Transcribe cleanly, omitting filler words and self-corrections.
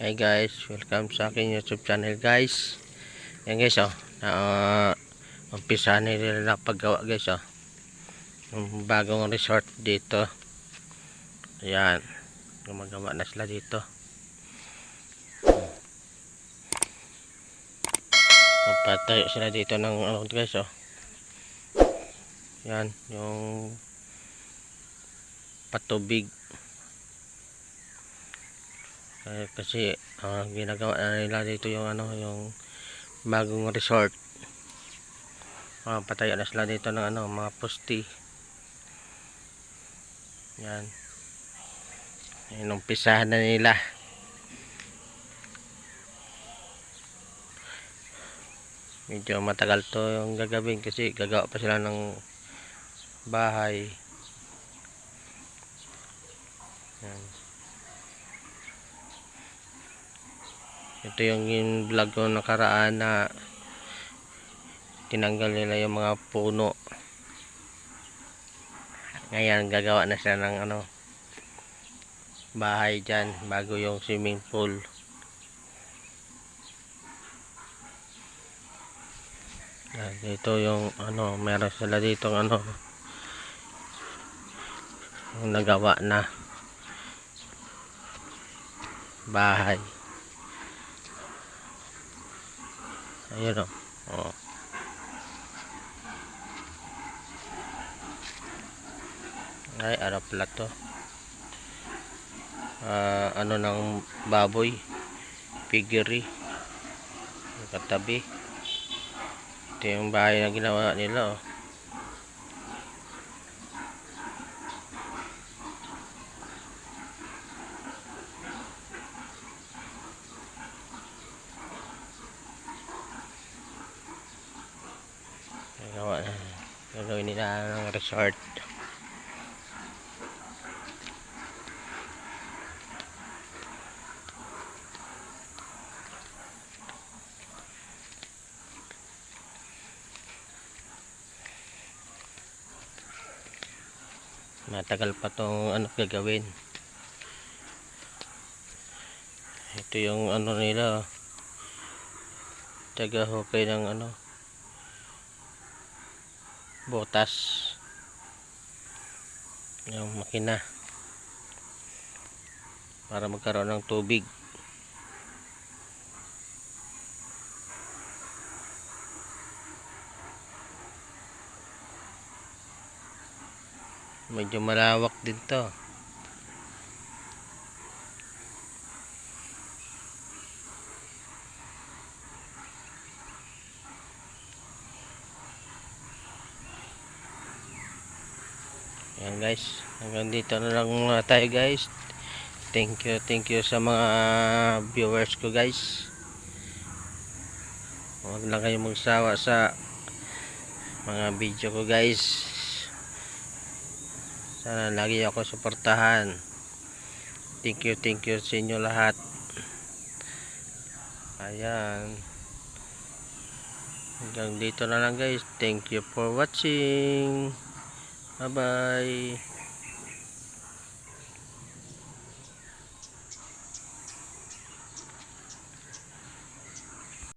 Hi guys, welcome sa aking YouTube channel guys. Yan guys umpisa nila na paggawa guys yung bagong resort dito. Ayan, gumagawa na sila dito. Magpatayo sila dito ng guys Yan, yung patubig. Kasi ginagawa na nila dito yung yung bagong resort. Patayo na sila dito ng mga posti. Yan. Inumpisahan na nila. Medyo matagal to yung gagawin kasi gagawa pa sila ng bahay. Yan. Ito yung vlog ko nakaraan na tinanggal nila yung mga puno. Ngayon gagawa na sila ng bahay dyan bago yung swimming pool. Yan, dito yung meron sila dito yung nagawa na bahay. Ayun ay araw pala to ng baboy piggery katabi. Ito yung bahay na ginawa nila gagawin nila ng resort. Matagal pa tong gagawin. Ito yung nila taga hukay ng botas yung makina para magkaroon ng tubig. Medyo malawak din to. Yan guys, hanggang dito na lang muna tayo guys. Thank you sa mga viewers ko guys. Huwag lang kayong magsawa sa mga video ko guys. Sana lagi ako suportahan. Thank you sa inyo lahat. Ayan, hanggang dito na lang guys. Thank you for watching. Bye bye.